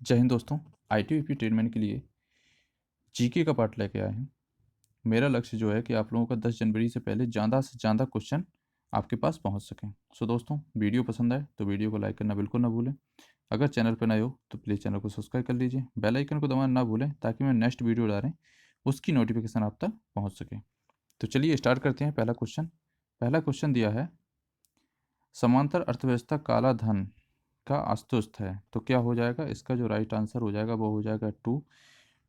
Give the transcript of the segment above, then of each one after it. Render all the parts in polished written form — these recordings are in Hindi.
जय हिंद दोस्तों। ITBP ट्रेडमैन के लिए जीके का पार्ट लेके आए हैं। मेरा लक्ष्य जो है कि आप लोगों का 10 जनवरी से पहले ज़्यादा से ज़्यादा क्वेश्चन आपके पास पहुंच सकें। सो दोस्तों, वीडियो पसंद आए तो वीडियो को लाइक करना बिल्कुल ना भूलें। अगर चैनल पर नए हो तो प्लीज़ चैनल को सब्सक्राइब कर लीजिए, बेल आइकन को दबाना ना भूलें ताकि मैं नेक्स्ट वीडियो डालें उसकी नोटिफिकेशन आप तक पहुँच सके। तो चलिए स्टार्ट करते हैं। पहला क्वेश्चन दिया है, समांतर अर्थव्यवस्था काला धन का अस्तुस्त है, तो क्या हो जाएगा? इसका जो राइट आंसर हो जाएगा वो हो जाएगा 2।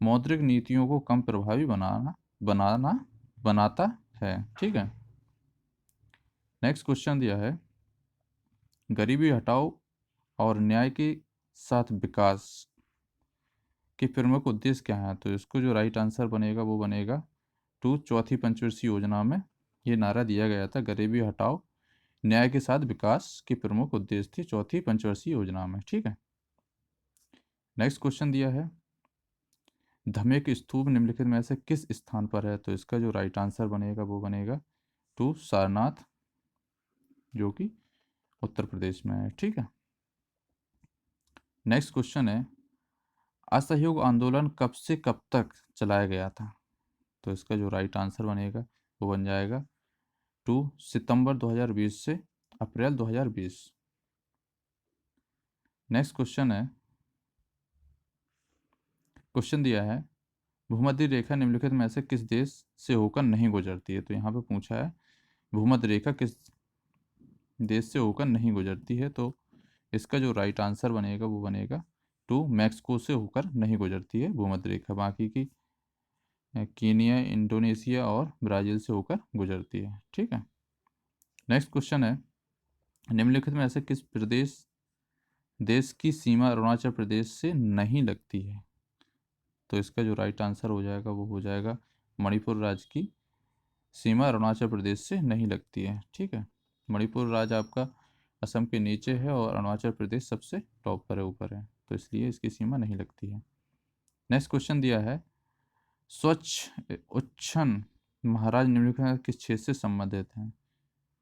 मौद्रिक नीतियों को कम प्रभावी बनाना बनाता है। ठीक है। नेक्स्ट क्वेश्चन दिया है, गरीबी हटाओ और न्याय के साथ विकास के प्रमुख उद्देश्य क्या है? तो इसको जो राइट आंसर बनेगा वो बनेगा 2। चौथी पंचवर्षीय योजना में ये नारा दिया गया था, गरीबी हटाओ न्याय के साथ विकास के प्रमुख उद्देश्य थे चौथी पंचवर्षीय योजना में। ठीक है। नेक्स्ट क्वेश्चन दिया है, धमेक स्तूप निम्नलिखित में से किस स्थान पर है? तो इसका जो राइट आंसर बनेगा वो बनेगा 2 सारनाथ, जो कि उत्तर प्रदेश में है। ठीक है। नेक्स्ट क्वेश्चन है, असहयोग आंदोलन कब से कब तक चलाया गया था? तो इसका जो राइट आंसर बनेगा वो बन जाएगा 2 सितंबर 2020 से अप्रैल 2020। नेक्स्ट क्वेश्चन दिया है, भूमध्य रेखा निम्नलिखित में से किस देश से होकर नहीं गुजरती है? तो यहाँ पे पूछा है भूमध्य रेखा किस देश से होकर नहीं गुजरती है, तो इसका जो राइट आंसर बनेगा वो बनेगा 2 मैक्सिको से होकर नहीं गुजरती है भूमध्य रेखा, बाकी की कीनिया, इंडोनेशिया और ब्राज़ील से होकर गुजरती है। ठीक है। नेक्स्ट क्वेश्चन है, निम्नलिखित में ऐसे किस देश की सीमा अरुणाचल प्रदेश से नहीं लगती है? तो इसका जो राइट आंसर हो जाएगा वो हो जाएगा मणिपुर राज्य की सीमा अरुणाचल प्रदेश से नहीं लगती है। ठीक है। मणिपुर राज्य आपका असम के नीचे है और अरुणाचल प्रदेश सबसे टॉप पर है, ऊपर है, तो इसलिए इसकी सीमा नहीं लगती है। नेक्स्ट क्वेश्चन दिया है, स्वच्छ उच्छन महाराज निम्नलिखित में किस क्षेत्र से संबंधित हैं?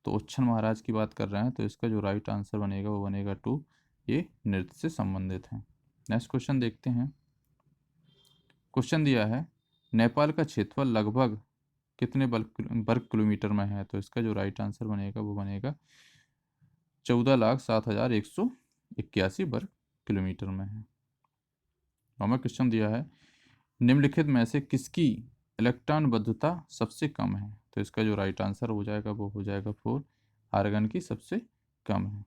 तो उच्छन महाराज की बात कर रहे हैं, तो इसका जो राइट आंसर बनेगा वो बनेगा 2, ये नृत्य से संबंधित है। नेक्स्ट क्वेश्चन देखते हैं। क्वेश्चन दिया है, नेपाल का क्षेत्रफल लगभग कितने वर्ग किलोमीटर में है? तो इसका जो राइट आंसर बनेगा वो बनेगा 14,07,181 वर्ग किलोमीटर में है। नौवां क्वेश्चन दिया है, निम्नलिखित में से किसकी इलेक्ट्रॉन बद्धता सबसे कम है? तो इसका जो राइट आंसर हो जाएगा वो हो जाएगा 4, आर्गन की सबसे कम है।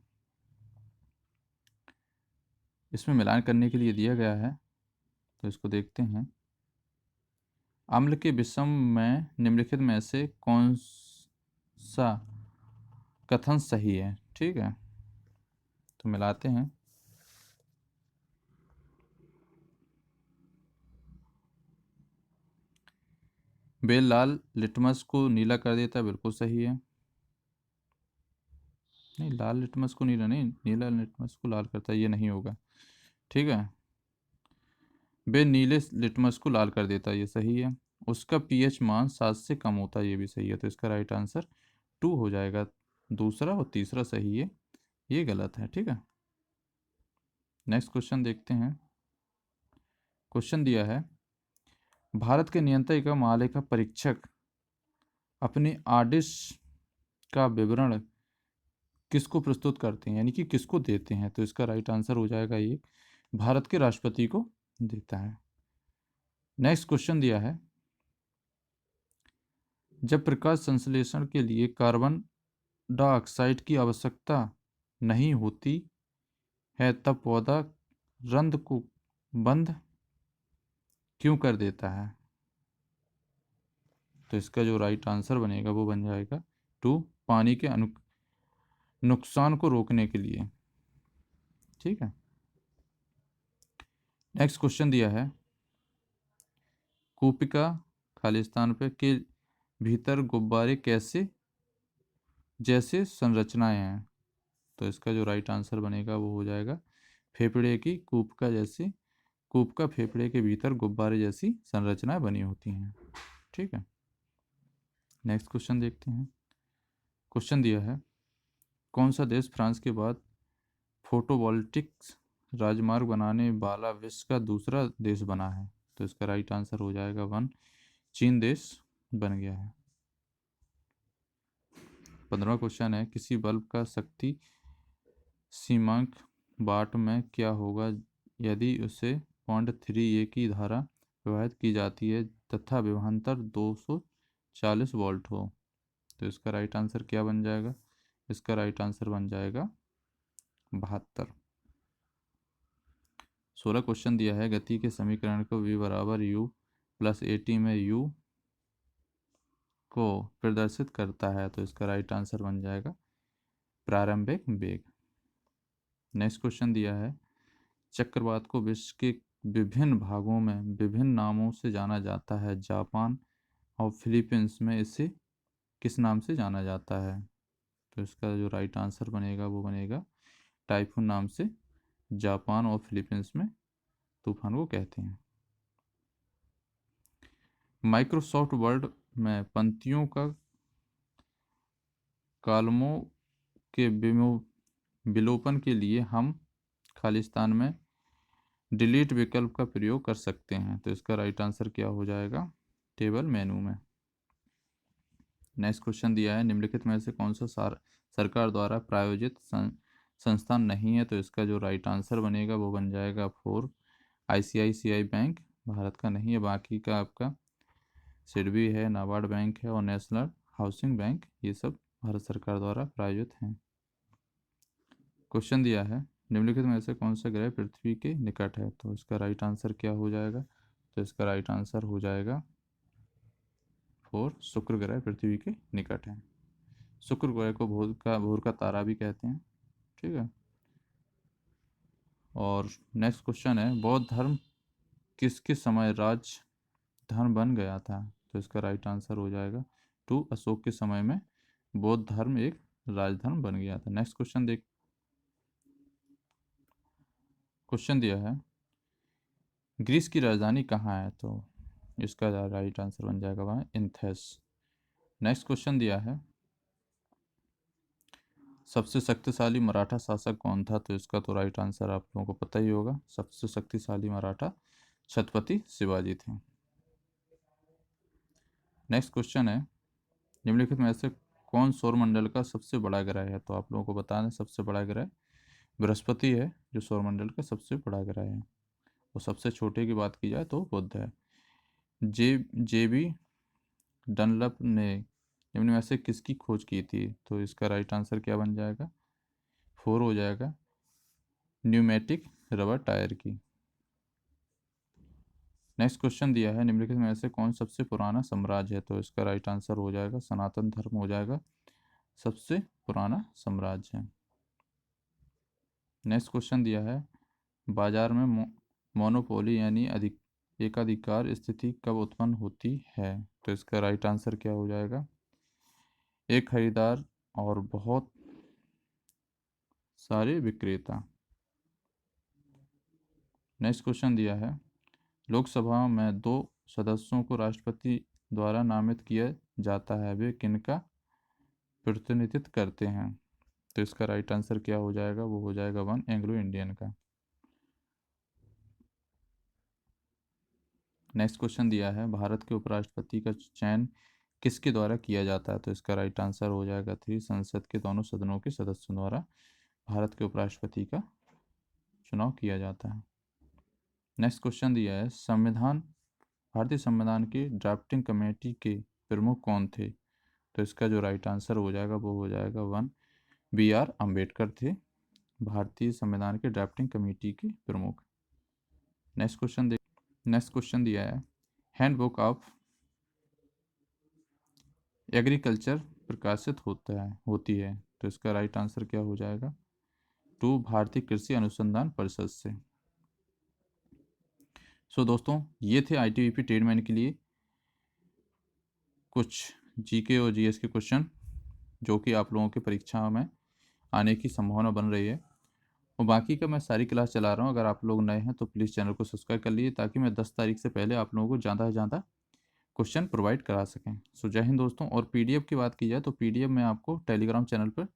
इसमें मिलान करने के लिए दिया गया है, तो इसको देखते हैं। अम्ल के विषम में निम्नलिखित में से कौन सा कथन सही है? ठीक है, तो मिलाते हैं। बेल लाल लिटमस को नीला कर देता है, बिल्कुल सही है। नहीं, लाल लिटमस को नीला नहीं, नीला लिटमस को लाल करता है, ये नहीं होगा। ठीक है। बे नीले लिटमस को लाल कर देता है, ये सही है। उसका पीएच मान 7 से कम होता है, ये भी सही है, तो इसका राइट आंसर 2 हो जाएगा। दूसरा और तीसरा सही है, ये गलत है। ठीक है। नेक्स्ट क्वेश्चन देखते हैं। क्वेश्चन दिया है, भारत के नियंत्रक एवं महालेखा परीक्षक अपने ऑडिट का विवरण किसको प्रस्तुत करते हैं, यानी कि किसको देते हैं? तो इसका राइट आंसर हो जाएगा ये भारत के राष्ट्रपति को देता है। नेक्स्ट क्वेश्चन दिया है, जब प्रकाश संश्लेषण के लिए कार्बन डाइऑक्साइड की आवश्यकता नहीं होती है तब पौधा रंध्र को बंद क्यों कर देता है? तो इसका जो राइट आंसर बनेगा वो बन जाएगा 2 पानी के नुकसान को रोकने के लिए। ठीक है। नेक्स्ट क्वेश्चन दिया है, कूपिका खालिस्तान पे के भीतर गुब्बारे कैसे जैसे संरचनाएं हैं? तो इसका जो राइट आंसर बनेगा वो हो जाएगा फेफड़े की कूपिका जैसी, कूपिका फेफड़े के भीतर गुब्बारे जैसी संरचनाएं बनी होती हैं। ठीक है। नेक्स्ट क्वेश्चन देखते हैं। क्वेश्चन दिया है, कौन सा देश फ्रांस के बाद फोटोवोल्टिक्स राजमार्ग बनाने वाला विश्व का दूसरा देश बना है? तो इसका राइट आंसर हो जाएगा 1, चीन देश बन गया है। 15वां क्वेश्चन है, किसी बल्ब का शक्ति सीमांक वाट में क्या होगा यदि उसे 0.3 A की धारा प्रवाहित की जाती है तथा विभवांतर 240 वोल्ट हो? तो इसका राइट आंसर क्या बन जाएगा? इसका राइट आंसर बन जाएगा 72। 16 क्वेश्चन दिया है, गति के समीकरण को v बराबर u प्लस at में u को प्रदर्शित करता है? तो इसका राइट आंसर बन जाएगा प्रारंभिक वेग। नेक्स्ट क्वेश्चन दिया है, चक्रवात को विश्व के विभिन्न भागों में विभिन्न नामों से जाना जाता है। जापान और फिलीपींस में इसे किस नाम से जाना जाता है? तो इसका जो राइट आंसर बनेगा वो बनेगा टाइफून नाम से जापान और फिलीपींस में तूफान को कहते हैं। माइक्रोसॉफ्ट वर्ड में पंक्तियों का कॉलमों के विलोपन के लिए हम खालिस्तान में डिलीट विकल्प का प्रयोग कर सकते हैं। तो इसका राइट आंसर क्या हो जाएगा? टेबल मेनू में। नेक्स्ट क्वेश्चन दिया है, निम्नलिखित में से कौन सा सरकार द्वारा प्रायोजित संस्थान नहीं है? तो इसका जो राइट आंसर बनेगा वो बन जाएगा 4, ICICI बैंक भारत का नहीं है। बाकी का आपका सिडबी है, नाबार्ड बैंक है और नेशनल हाउसिंग बैंक, ये सब भारत सरकार द्वारा प्रायोजित हैं। क्वेश्चन दिया है, निम्नलिखित में से कौन सा ग्रह पृथ्वी के निकट है? तो इसका राइट आंसर क्या हो जाएगा? तो इसका राइट आंसर हो जाएगा 4, शुक्र ग्रह पृथ्वी के निकट है। शुक्र ग्रह को भोर का तारा भी कहते हैं। ठीक है। और नेक्स्ट क्वेश्चन है, बौद्ध धर्म किसके समय राजधर्म बन गया था? तो इसका राइट आंसर हो जाएगा 2, अशोक के समय में बौद्ध धर्म एक राजधर्म बन गया था। नेक्स्ट क्वेश्चन दिया है, ग्रीस की राजधानी कहाँ है? तो इसका राइट आंसर बन जाएगा वहाँ एथेंस। नेक्स्ट क्वेश्चन दिया है, सबसे शक्तिशाली मराठा शासक कौन था? तो इसका तो राइट आंसर आप लोगों को पता ही होगा, सबसे शक्तिशाली मराठा छत्रपति शिवाजी थे। नेक्स्ट क्वेश्चन है, निम्नलिखित में से कौन सौरमंडल का सबसे बड़ा ग्रह है? तो आप लोगों को बता दें, सबसे बड़ा ग्रह बृहस्पति है जो सौरमंडल का सबसे बड़ा ग्रह है। और सबसे छोटे की बात की जाए तो बुध है। JB डनलप ने निम्न में से किसकी खोज की थी? तो इसका राइट आंसर क्या बन जाएगा? 4 हो जाएगा, न्यूमेटिक रबर टायर की। नेक्स्ट क्वेश्चन दिया है, निम्नलिखित में से कौन सबसे पुराना साम्राज्य है? तो इसका राइट आंसर हो जाएगा सनातन धर्म हो जाएगा सबसे पुराना साम्राज्य है। नेक्स्ट क्वेश्चन दिया है, बाजार में मोनोपोली यानी एकाधिकार स्थिति कब उत्पन्न होती है? तो इसका राइट आंसर क्या हो जाएगा? एक खरीदार और बहुत सारे विक्रेता। नेक्स्ट क्वेश्चन दिया है, लोकसभा में 2 सदस्यों को राष्ट्रपति द्वारा नामित किया जाता है, वे किनका प्रतिनिधित्व करते हैं? तो इसका राइट आंसर क्या हो जाएगा? वो हो जाएगा 1, एंग्लो इंडियन का। नेक्स्ट क्वेश्चन दिया है, भारत के उपराष्ट्रपति का चयन किसके द्वारा किया जाता है? तो इसका राइट आंसर हो जाएगा 3, संसद के दोनों सदनों के सदस्यों द्वारा भारत के उपराष्ट्रपति का चुनाव किया जाता है। नेक्स्ट क्वेश्चन दिया है, भारतीय संविधान की ड्राफ्टिंग कमेटी के प्रमुख कौन थे? तो इसका जो राइट आंसर हो जाएगा वो हो जाएगा 1, BR अम्बेडकर थे भारतीय संविधान के ड्राफ्टिंग कमेटी के प्रमुख। नेक्स्ट क्वेश्चन दिया है, हैंडबुक ऑफ एग्रीकल्चर प्रकाशित होती है। तो इसका राइट आंसर क्या हो जाएगा? 2, भारतीय कृषि अनुसंधान परिषद से। सो दोस्तों, ये थे ITBP ट्रेडमैन के लिए कुछ GK और GS के क्वेश्चन जो कि आप लोगों की परीक्षा में आने की संभावना बन रही है। और बाकी का मैं सारी क्लास चला रहा हूँ। अगर आप लोग नए हैं तो प्लीज़ चैनल को सब्सक्राइब कर लीजिए ताकि मैं 10 तारीख से पहले आप लोगों को ज़्यादा से ज़्यादा क्वेश्चन प्रोवाइड करा सकें। सो जय हिंद दोस्तों। और PDF की बात की जाए तो PDF मैं आपको टेलीग्राम चैनल पर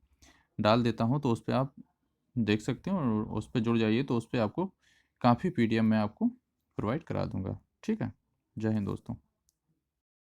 डाल देता हूँ, तो उस पर आप देख सकते हैं और उस पे जुड़ जाइए, तो उस पे आपको काफ़ी पीडीएफ मैं आपको प्रोवाइड करा दूँगा। ठीक है? जय हिंद दोस्तों।